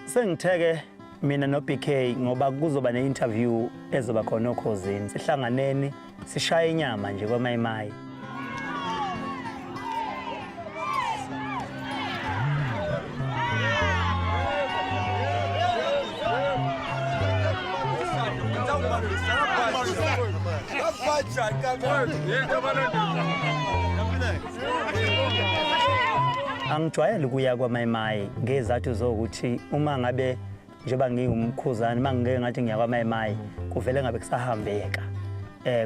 Sengitheke mina no BK ngoba kuzoba ne-interview ezoba khona okhosini. Sihlanganeni sishaya inyama nje kwaMayimayi. Angijwayele ukuya kwaMayimayi ngezathu zokuthi uma ngabe njengoba ngingumkhuzana mangeke ngathi ngiya kwaMayimayi kuvele ngabe kusahambeka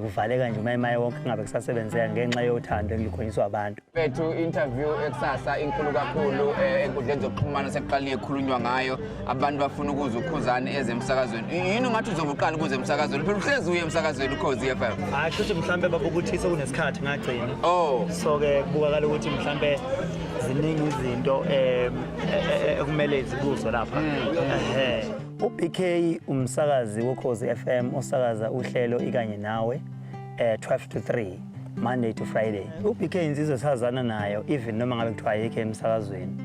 kuvaleka nje uMayimayi wonke ngabe kusasebenzeka ngenxa yothando engikhonyiswa abantu. Bethu interview eksasa inkulu kakhulu enkundleni zokuxhumana sekuqalile ekhulunywa ngayo abantu bafuna ukuza ukhuzana ezemsakazweni. Yini ngathi uzobuqala ukuze emsakazweni phela uhlezi uye emsakazweni uKhozi FM. Hayi kusho mhlambe babukuthi sekunesikhathi ngagcina. Oh So ke kubukakala ukuthi mhlambe ziningi izinto ekumele zibuzwe lapha. UBK umsakazi woKhozi FM osakaza uhlelo ikanye nawe 12 to 3 Monday to Friday. UBK insizwe sazana nayo even noma ngabe kuthiwa ayikho emsakazweni.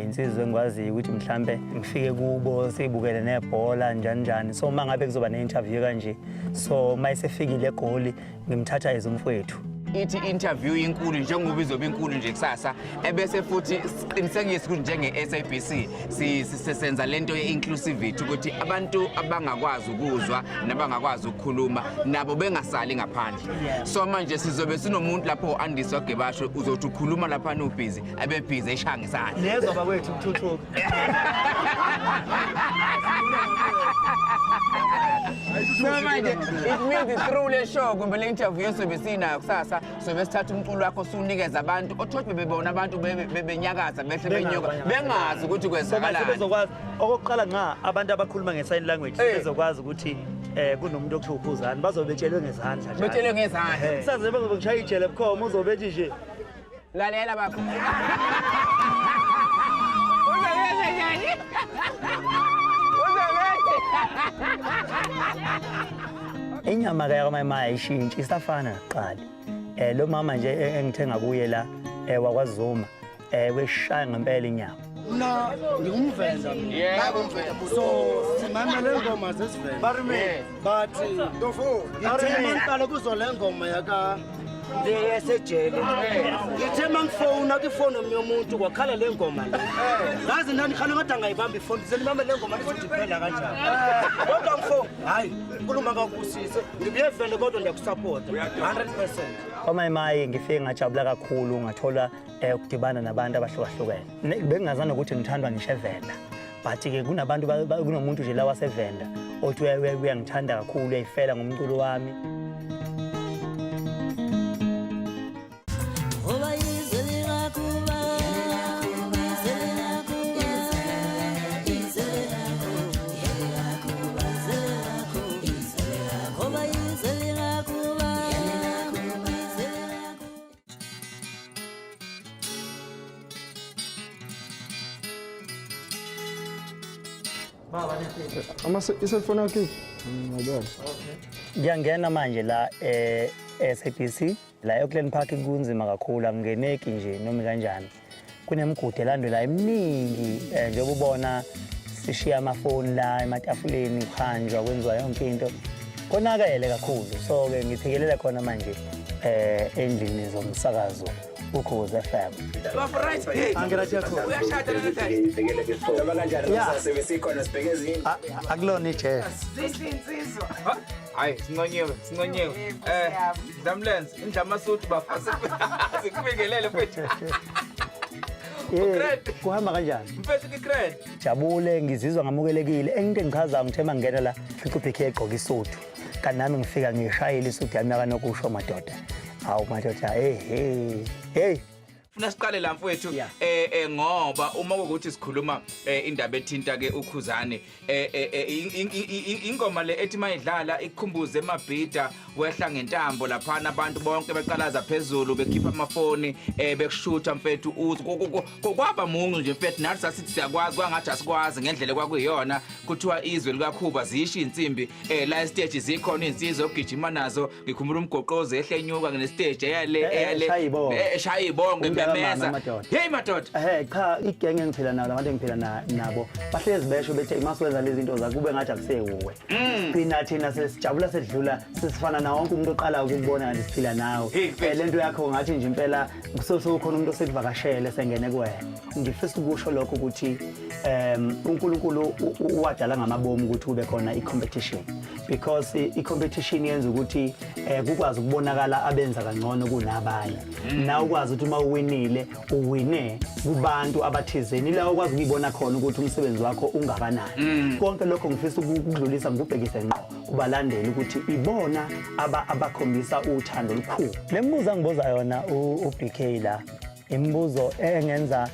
Insizwe engikwazi ukuthi mhlambe ngifike kubo sibukele nebhola njani. So mangabe kuzoba ne-interview kanje so mayisefikile eGoli ngimthatha ezumfowethu. Ithi interview inkulu njengoba izoba inkulu nje kusasa ebese futhi siqinisekise ukuthi njenge-SABC sisenza lento ye-inclusivity ukuthi abantu abangakwazi ukuzwa nabangakwazi ukukhuluma nabo bengasali ngaphandle. So manje sizobe sinomuntu lapho uAndisi waGebasho uzothi ukhuluma lapha nobhizi abe busy eshanga isandla. Nezoba kwethu ukuthuthuka. So manje it means through le show kumbe le interview esobe sinayo kusasa sobe sithatha umculo wakho usunikeza abantu othothi bebona abantu bebenyakaza behle benyuka bengazi ukuthi kwenzakalani. Bezokwazi okokuqala nga abantu abakhuluma ngesign language bezokwazi ukuthi kunomuntu okuthiwa ukhuzana bazobe betshelwe ngezandla njalo. Betshelwe ngezandla. Saze bazobe kushaya ijele bukhoma uzobe ethi nje lalela baba. Inyama kaMayimayi ayishintshi isafana nakuqala. Lo mama nje engithenga kuye la wakwaZuma weshaya ngempela inyama. Na ngumvenda mina. So simamele ingoma zesivenda. Barime but Ndofo ngithema ngiqala kuzo le ngoma yaka lesejele. Ngithema ngifona kwifoni yomuntu kwakhala le ngoma le. Ngazi nani khana ngathi angayibamba ifoni senimama le ngoma lizophela kanjani. Kodwa mfo hayi uNkulunkulu akakusise ngibuye vele kodwa ndiyakusupport 100%. KwaMayimayi ngifike ngajabula kakhulu ngathola ukudibana nabantu abahlukahlukene. Bengingazana ukuthi ngithandwa ngisho eVenda. But ke kunabantu kunomuntu nje la waseVenda othi uyangithanda kakhulu uyayifela ngomculo wami. Iselfoni yakho ngiyabona. Ngiyangena manje la SABC la eOakland Park kunzima kakhulu angeneki nje noma kanjani. Kunemigudu elandela eminingi njengoba ubona sishiya amafoni la ematafuleni kuhanjwa kwenziwa yonke into. Konakele kakhulu. So ke ngiphekelela khona manje endlini zomsakazo uKhozi FM. Angirathi yakho. Uyashada le nto. Yaba kanjani sasebese khona sibheke izini. Akulona ije. Zisinsizwa. Hayi sinconyewe. Zamlenze indlamasuthi bafasa. Sikubekelele mfethu. Kuhamba kanjani? Mfethu kikredi. Jabule ngizizwa ngamukelekile. Into engichaza ngithema ngena la uBK egqoka isuthu. Kanti nami ngifika ngishayela isuthu yami yakanokusho madoda. Hawu madoda hey Funa siqale la mfowethu ngoba uma ukuthi sikhuluma indaba ethinta ke uKhuzane ingoma le ethi mayidlala ikhumbuze emabhida wehla ngentambo lapha abantu bonke beqalaza phezulu bekhipha amafoni bekushutha mfethu kwaba mungu nje mfethu nathi sasithi siyakwazi kwangathi asikwazi ngendlela kwakuyiyona kuthiwa izwe likaKhuba zisho insimbi la stage zikhona insizwa ogijima nazo ngikhumbula umgoqoze ehlenyuka nge stage eyale eshaya ibonge uyameza hey madoda cha igenge engiphila nayo labantu engiphila nabo bahlezi besho bethe imasikwenza lezi zinto zakube ngathi akusewuwe thina sesijabula sedlula sesifana na wonke umuntu oqala ukubona kanti siphila nawe lento yakho ngathi nje impela kusokhona umuntu osevakashele sengene kuwena ngifisa ukusho lokho ukuthi uNkulunkulu uwadala ngamabomu ukuthi kube khona i-competition because i-competition yenza ukuthi kukwazi ukubonakala abenza kangcono kunabanye na ukwazi ukuthi uma uwinile uwine kubantu abathizeni la ukwazi ukubona khona ukuthi umsebenzi wakho ungakanani konke lokho ngifisa ukudlulisa ngikubhekise ngqo kubalandeli ukuthi ibona abakhombisa uthando olukhulu lembuzo ngiboza yona uBK la imibuzo engenza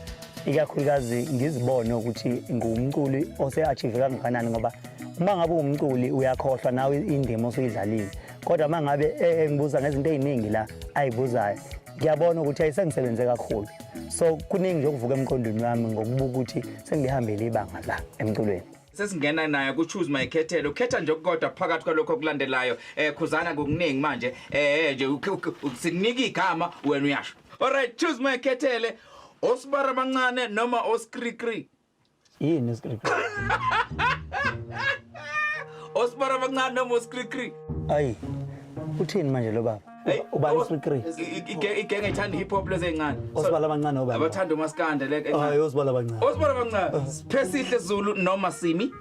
ikakhulukazi ngizibone ukuthi ngumculi ose-achieve kangakanani ngoba uma ngabe umculi uyakhohlwa nawe indima osuyidlalile kodwa uma ngabe ngibuza ngezinto eziningi la ayibuzayo ngiyabona ukuthi ayisengisebenze kakhulu so kuningi nje okuvuka emqondweni wami ngokubuka ukuthi sengihambele ibanga la emculweni sesingena naye ku choose my khethelo ukhetha nje kodwa phakathi kwalokho okulandelayo khuzana ngokuningi manje nje sikunika igama wena uyasho alright choose my khethele Osibara bancane noma oskrikri yini oskrikri Osibara bancane noma oskrikri ayi uthini manje lo baba ubani oskrikri igenge ithanda hip hop lezi ezincane Osibala bancane obaba abathanda umaskande le hayi Osibala bancane Osibara bancane Phesihle Zulu noma Simi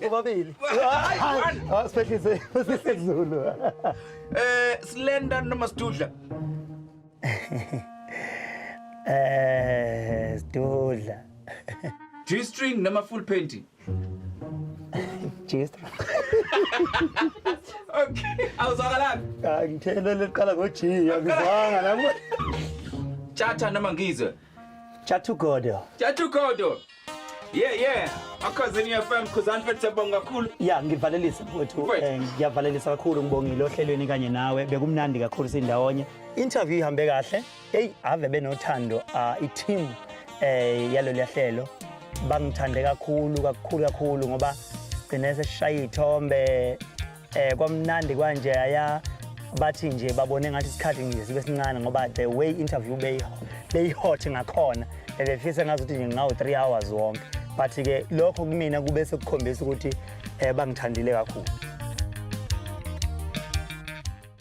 ubabili especially Zulu Slender noma Sidudla Sidudla G-string noma full painting G-string Okay awuzwakala ngithele leqala ngo G angizwanga nami Tjatha noma Ngizwe Chathugodo yeah akhazini FM khuzani mfethu siyabonga kakhulu ya ngivalelisa mfowethu ngiyavalelisa kakhulu ngibongile ohlelweni kanye nawe bekumnandi kakhulu sindawonye interview ihambe kahle hey ave benothando i-team yalo liyahlelo bangithande kakhulu ngoba gcine seshaya ithombe kwamnandi kanje aya bathi nje babone ngathi isikhathi nje sibe sincane ngoba the way interview beyihot ngakhona befisa ngazuthi nje ngawo 3 hours wonke but ke lokho kumina kube sekukhombisa ukuthi bangithandile kakhulu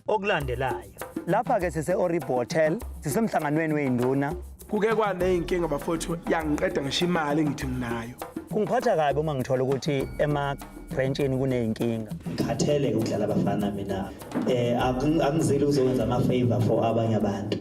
okulandelayo lapha ke sise Oribo Hotel sisemhlanganweni weinduna kuke kwaneyinkinga bafowethu yangiqeda ngisho imali ngithi nginayo kungiphatha kabi uma ngithola ukuthi branchini kuneyinkinga ngikhathele ukudlala abafana mina angizeli uzokwenza ama favor for abanye abantu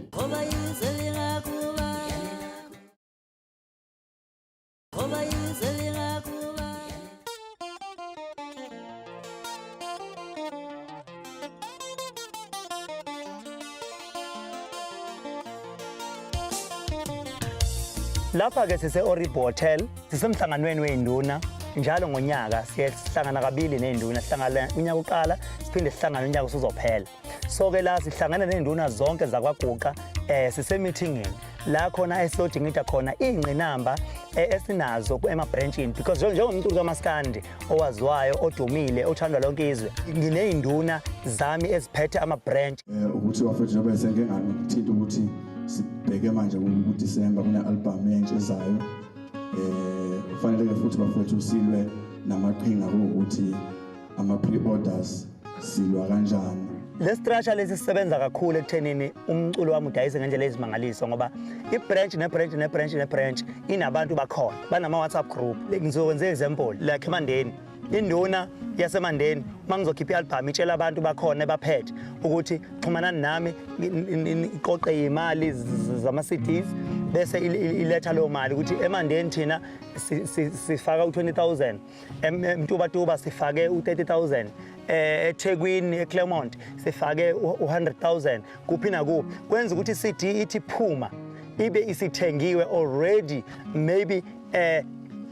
lapha ke sise Oribo Hotel sisemhlanganweni weinduna njalo ngonyaka sihlangana kabili neinduna sihlangana unyaka uqala siphinde sihlangana unyaka usuzophela so ke la sihlangana neinduna zonke zakwaGuqa sise meetingini la khona esiyodingida khona ingqinamba esinazo ema branchini because njengomculi kaMaskandi owaziwayo odumile othandwa lonke izwe ngineinduna zami eziphethe ama branch ukuthi wafethu njengoba esengengani ukuthinta ukuthi sibheke manje ku-December kune-album entsha ezayo kufanele-ke futhi bafethu silwe namaqhinga kokuthi ama-pre-orders silwa kanjani le structure lesi sisebenza kakhulu ekuthenini umculo wami udayise ngendlela ezimangaliso ngoba i-branch inabantu bakhona banama WhatsApp group ngizokwenza example like eMandeni induna yaseMandeni mangizokhipha i-album itshela abantu bakhona baphethe ukuthi xumanani nami iqoqe imali zama-CDs bese iletha leyo mali ukuthi eMandeni thina sifaka u20,000 eMtubatuba sifake u30,000 eThekwini eClermont sifake u100,000 kuphi nakuphi kwenza ukuthi iCD ithi phuma ibe isithengiwe already maybe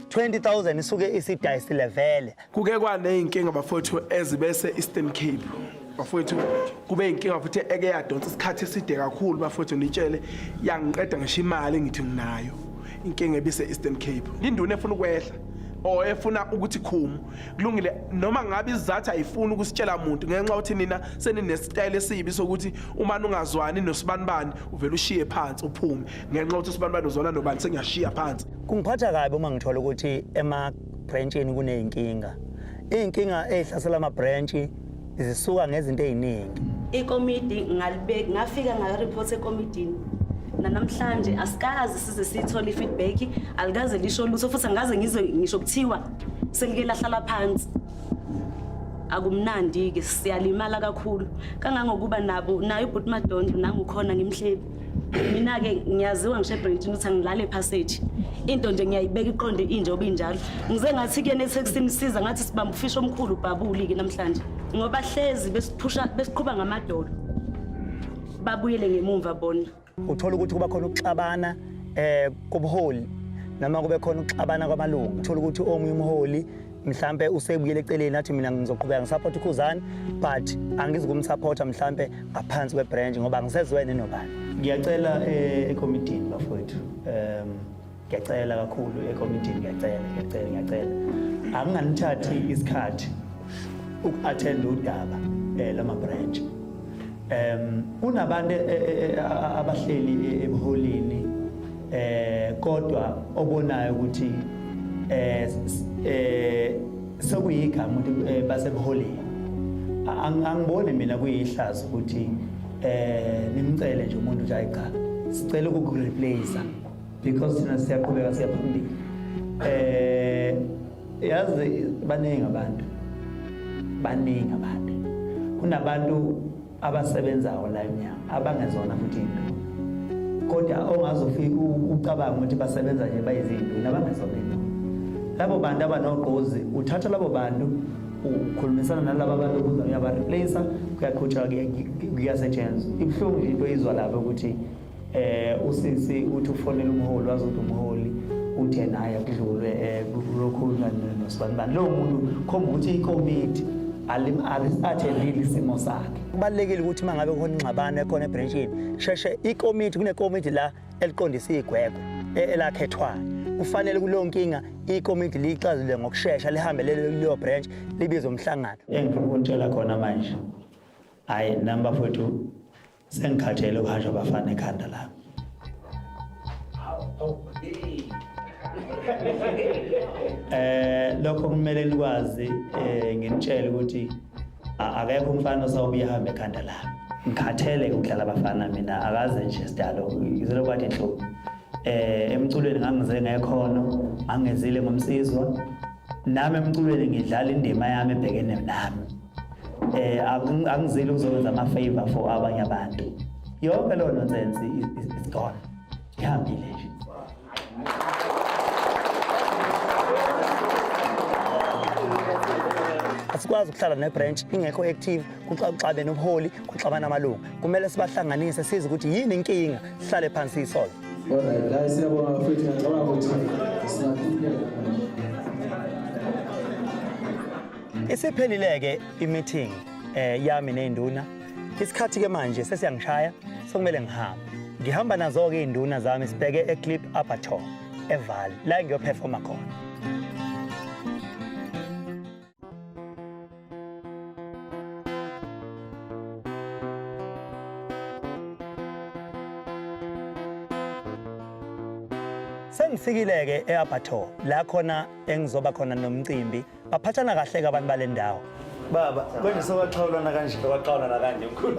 20,000 isuke isidayisile vele kuke kwaneyinkinga bafowethu ezibese Eastern Cape bafowethu kube inkinga futhi eke yadonsa isikhathi eside kakhulu bafowethu nitshele yangiqeda ngisho imali ngithi nginayo inkinga ebise Eastern Cape induna efuna ukwehla or efuna ukuthi khumu kulungile noma ngabe izathu ayifuni ukusitshela umuntu ngenxa ukuthi nina seninesitayile esibi sokuthi uma ungazwani noSibanibani uvela ushiye phansi uphume ngenxa ukuthi uSibanibani uzona nobani sengiyashiya phansi. Kungiphatha kabi uma ngithola ukuthi ema-branchini kuney'nkinga. Iy'nkinga ey'hlasela ama-branch zisuka ngezinto ey'ningi. Ikomidi ngalibeki ngafika ngayireport ekomidini. Namhlanje asikazi size sithole ifeedback alikaze lisho lutho futhi angaze ngizwe ngisho kuthiwa selike lahlala phansi. Akumnandi ke siyalimala kakhulu kangangokuba nayo uBhuti Madondo nangukhona ngimhlebi. Mina ke ngiyaziwa ngisho eBrenton ukuthi angilale passage. Into nje ngiyayibeka iqonde injoba injalo. Ngize ngathi ke netextini siza ngathi sibamba ufisho omkhulu uBhabuli ke namhlanje. Ngoba hlezi besiqhuba ngamadolo. Babuyele ngemumva bona. Uthola ukuthi kuba khona ukuxabana kubuholi noma kube khona ukuxabana kwamalungu. Uthola ukuthi omunye umholi mhlambe usebuyele eceleni athi mina ngizoqhubeka ngisupport uKhuzani but angizukumsupporta mhlambe ngaphansi kwebranch ngoba angisezwene nobani. Ngiyacela ekomidini bafowethu ngiyacela kakhulu ekomidini ngiyacela anginganithathi isikhathi uku-attend udaba lama branch. Kunabantu abahleli ebuholini kodwa obonayo ukuthi sekuyigama ukuthi basebuholini. Angibone mina kuyihlazo ukuthi nimcele nje umuntu nje ayicha sicela ukukureplace because thina siyaqhubeka siyaphambili. Yazi baningi abantu kunabantu abasebenzayo la enyanga abangezona futhi into kodwa ongazofika ucabanga ukuthi basebenza nje bayizinto nabangezona into. Labo bantu abanogqozi uthatha labo bantu ukhulumisana nalabo abantu ukuze uyabareplace kuyakhutshwa kuyasetshenzwa. Ibuhlungu nje into izwa lapho ukuthi usisi uthi ufonela umholi wazi ukuthi umholi uthi naye kudlulwe kulokhuluma noSibanibani. Lo muntu khomba ukuthi ikomiti athendile isimo sakhe. Kubalulekile ukuthi mangabe khona ingxabano ekhona ebranchini sheshe ikomiti kunekomiti la eliqondisa igwegwe elakhethwayo. Kufanele kuleyo nkinga ikomiti lixazulule ngokusheshsha lihambe leyo branch libizwe umhlangano. Engifuna ukutshela khona manje hayi number 42 sengikhathele ukuhanjwa abafana ekhanda la. Lokho kumele likwazi nginitshele ukuthi akekho umfana osawubuya hamba ekhanda la. Ngikhathele ukudlala abafana mina akaze nje sidalo izolo kwathi inhloko. Emculweni ngangize ngekhono angezile ngomsizwa nami emculweni ngidlala indima yami ebhekene nami. Angizile ukuzokwenza ama favor for abanye abantu. Yonke lo nonsense is gone. Ihambile nje. Asikwazi ukuhlala nebranch ingekho active kuxabene ubuholi kuxabana amalungu. Kumele sibahlanganise size ukuthi yini inkinga sihlale phansi isolve. Alright, guys, siyabonga futhi ngicabanga ukuthi singaphila. Isiphelile-ke i-meeting yami ney'nduna. Isikhathi ke manje sesiyangishaya sokumele ngihambe. Ngihamba nazo-ke iy'nduna zami sibheke eClip Abattoir eVali la ngiyophefoma khona. Sengifikile-ke e-Abattoir la khona engizoba khona nomcimbi. Baphathana kahle-ke abantu bale ndawo. Baba, kwenje sokwaqhawulana kanje, sokwaqhawulana kanje mkhulu.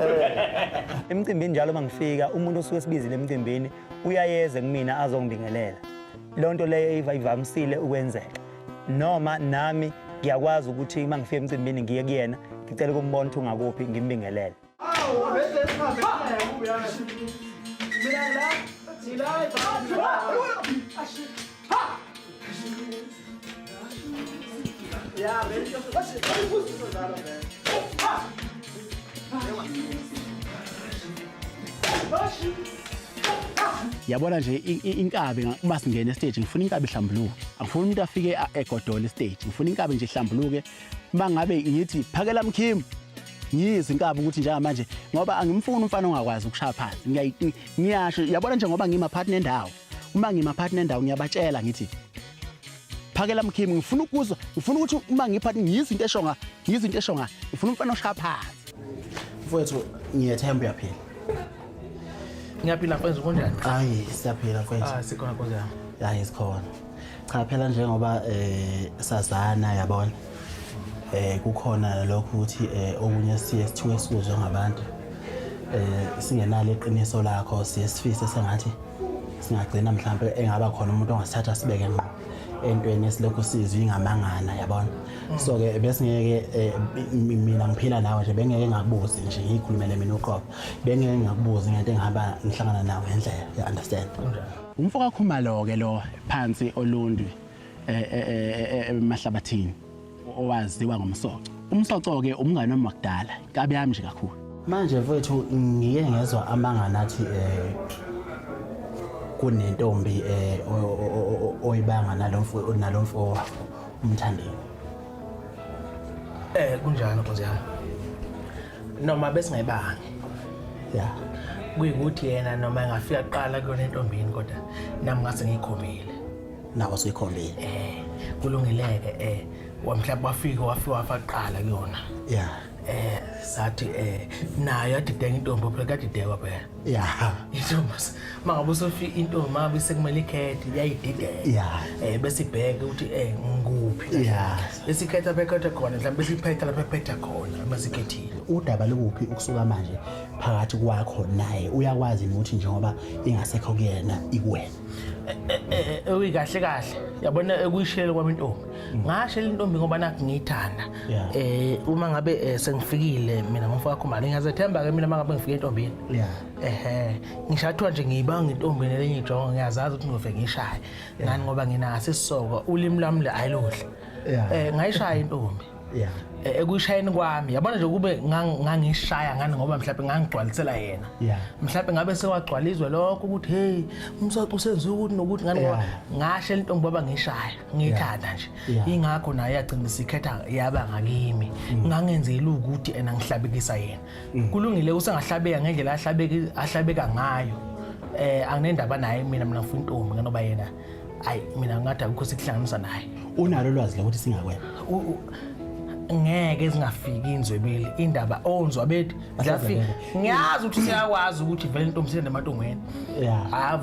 Emcimbini njalo mangifika umuntu osuke esibizile emcimbini uyayeze kumina azongibingelela. Lo nto leyo ivamisile ukwenzeka. Noma nami ngiyakwazi ukuthi mangifika emcimbini ngiye kuyena ngicela ukumbona ukuthi ungakuphi ngimbingelele. Yabona nje inkabi uma singena estage ngifuna inkabi ihlambuluke. Angifuni umuntu afike egodola estage. Ngifuna inkabi nje ihlambuluke. Mangabe ngithi phakela Mkhim ngiyizwe inkabi ukuthi njengamanje ngoba angimfuni umfana ongakwazi ukushaya phansi. Ngiyasho yabona nje ngoba ngima partner endawo. Uma ngima partner endawo ngiyabatshela ngithi phakela Mkhimi ngifuna ukuzwa ngifuna ukuthi uma ngiphathi ngiyizinto eshonga ngifuna umfana oshaya phansi mfowethu ngiyethemba uyaphila ngiyaphila mfowethu kunjani hayi siyaphila mfowethu sikhona konjani hayi sikhona cha phela njengoba sazana yabona kukhona lokho ukuthi okunye siye sithiwe sikuzwe ngabantu singenalo iqiniso lakho siye sifise sengathi singagcina mhlawumbe engaba khona umuntu ongasithatha sibeke ngqo entweni esilokhu sizwe ingamangana yabona so ke bese ngeke mina ngiphila nawe nje bengeke ngakubuzi nje ngikhulumele mina uqobo bengeke ngakubuzi ngento engihamba ngihlangana nawe ngendlela you understand umfoka Khumalo ke lo phansi olundwi emahlabathini owaziwa ngomsoco umsoco ke umngane wami wakudala kabe yami nje kakhulu manje mfowethu ngike ngezwa amangana athi kunentombi oyibanga nalomfo umthandeni kunjani nkosi yami noma bese ngayibanga ya kuyikuthi yena noma engafika kuqala kuyona entombini kodwa nami ngase ngikhombile nawo sikhombile kulungileke wamhlaba wafika wafaqala kuyona ya sathi nayo yadideka intombi phela kadideka phela ya intombi mangabe usofika intombi mabe sekumele ikhethi yayidideka bese ibheke ukuthi ngikuphi ya besikhetha bekhetha khona mhlawumbe besiphetha lapha ephetha khona masikhethile udaba lokuphi ukusuka manje phakathi kwakho naye uyakwazi ukuthi njengoba ingasekho kuyena ikuwena kahle kahle yabona ekuyishela kwami intombi ngashela intombi ngoba nakho ngiyithanda uma ngabe sengifikile mina ngomfoka Khumalo ngiyazethemba ke mina mangabe ngifike entombini ngishathwa nje ngiyibanga intombi lelenye ijonga ngiyazazi ukuthi ngizofike ngishaya ngani ngoba nginasisoko ulimi lami le ayilohle ngayishaya intombi ekuyishayeni kwami yabona nje kube ngangishaya ngani ngoba mhlawumbe ngangigcwalisela yena mhlawumbe ngabe sewagcwalizwe lokho ukuthi hey umsoco usenze ukuthi nokuthi ngani ngoba ngashela intombi baba ngishaya ngiyithanda nje ingakho naye yagcina sikhetha yaba ngakimi ngangenzela ukuthi ena ngihlabekisa yena kulungile usengahlabeka ngendlela ahlabeka ngayo anginendaba naye mina ngifuna intombi nganoba yena ayi mina ngathi akukho sikuhlanganisa naye unalo lwazi lokuthi singakwenza ngeke zingafiki inzwebeli indaba onzwa bethu zafika ngiyazi ukuthi siyakwazi ukuthi vele intombi sile namatongweni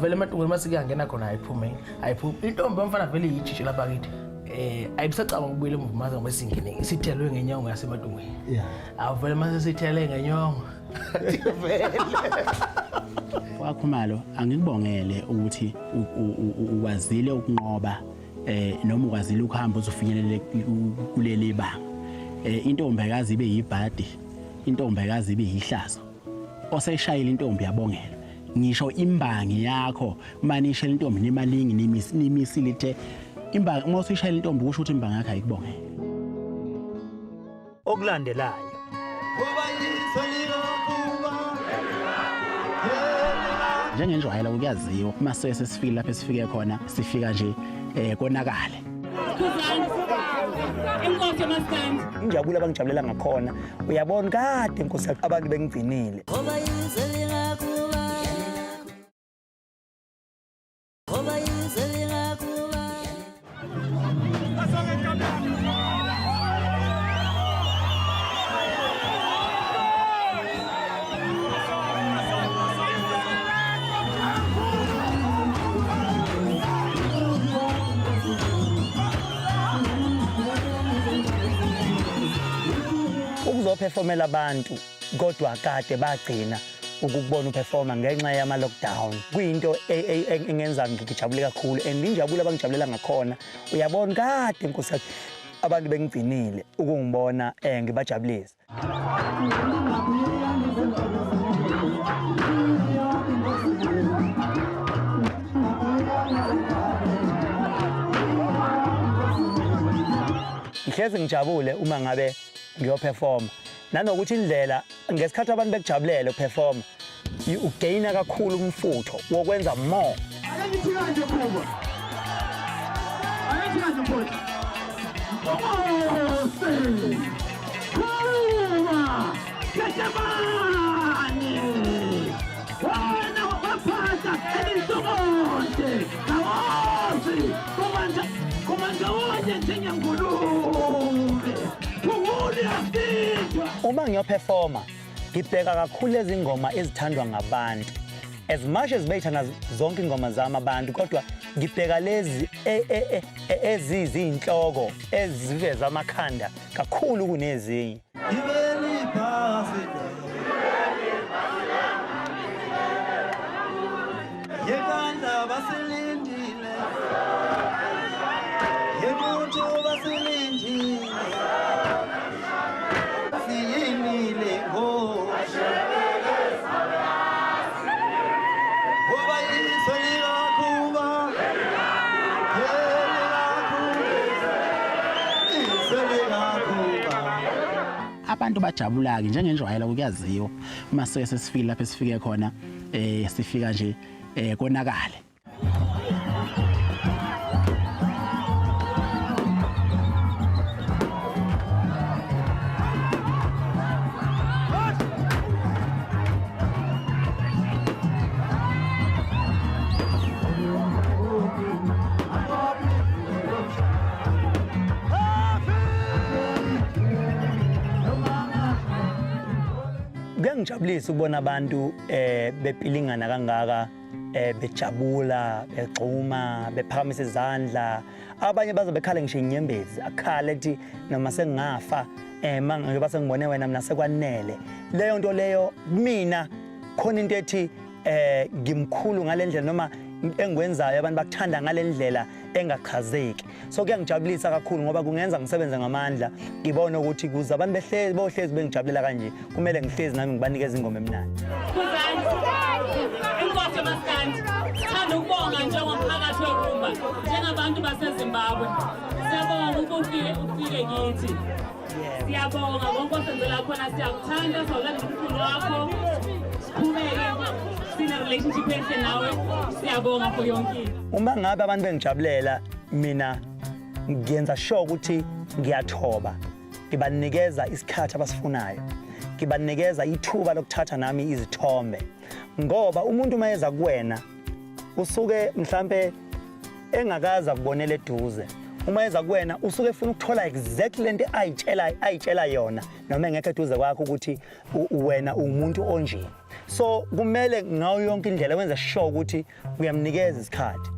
vele ematongweni masikuyangena khona ayiphumeni ayiphumi intombi yomfana vele yijishe lapha kithi ayibisacaba ukubuyela emuva maze ngoba singene isithelwe ngenyongo yasematongweni vele mase sithele ngenyongo vele Khumalo angikubongele ukuthi ukwazile ukunqoba noma ukwazile ukuhamba uzofinyelele kuleli banga intombekazi ibe yibhadi intombekazi ibe yihlazo oseshayile intombi yabongela ngisho imbangi yakho manishela intombi nemalingi nimisilithe imbangi uma usishayile intombi kusho ukuthi imbangi yakho ayikubongela okulandelayo njengenjwayelo kuyaziwa uma sesifike lapha sifike khona sifika nje konakale Inkosi yamasithandi injabulo abangijabulela ngakhona uyabona kade inkosi abantu bengigcinile ukuzoperformela abantu kodwa kade bagcina ukubona uperforma ngenxa yama lockdown kuyinto engenza ngijabule kakhulu and injabulo abangijabulela ngakhona uyabona kade inkosi abantu bengigcinile ukungibona ngibajabulisa ngihlezi ngijabule uma ngabe ngiyoperforma nanokuthi indlela ngesikhathi abantu bekujabulele uperforma ugaina kakhulu umfutho wokwenza more Komanda Uma ngiyoperforma ngibheka kakhulu lezi ngoma ezithandwa ngabantu. As much as beyithanda zonke ingoma zami abantu kodwa ngibheka lezi ezizinhloko eziveza amakhanda kakhulu kunezinye. Yekanda basilindile Yemuntu basilindile Siyinile ngo Ngoba yiso likakuba abantu bajabula-ke njengenjwayelo kuyaziwa uma sesifike lapho esifike khona sifika nje konakale. Kuyangijabulisa ukubona abantu bepilingana kangaka bejabula begxuma bephakamisa izandla abanye baze bekhala ngisho inyembezi akhale ethi noma sengafa manje base ngibone wena mina sekwanele leyo nto leyo mina khona into ethi ngimkhulu ngalendlela noma engikwenzayo abantu bakuthanda ngalendlela engachazeki so kuyangijabulisa kakhulu ngoba kungenza ngisebenze ngamandla ngibone ukuthi kuze abantu behlezi bohlezi bengijabulela kanje kumele ngihlezi nami ngibanikeza ingoma emnandi. Inkosi maskandi thanda ukubonga njengomphakathi weRumba njengabantu baseZimbabwe siyabonga ukufike kithi siyabonga konke osenzela khona siyakuthanda sawulanda umkhulu wakho qhubeke sine relationship enhle nawe siyabonga for yonke uma ngabe abantu bengijabulela mina ngiyenza sure ukuthi ngiyathoba ngibanikeza isikhathi abasifunayo ngibanikeza ithuba lokuthatha nami izithombe ngoba umuntu mayeza kuwena usuke mhlambe engakaza kubonela eduze uma eza kuwena usuke ufuna ukuthola exactly lento ayitshela yona noma engekho eduze kwakho ukuthi wena umuntu onje so kumele ngayo yonke indlela wenza sure ukuthi uyamnikeza isikhathi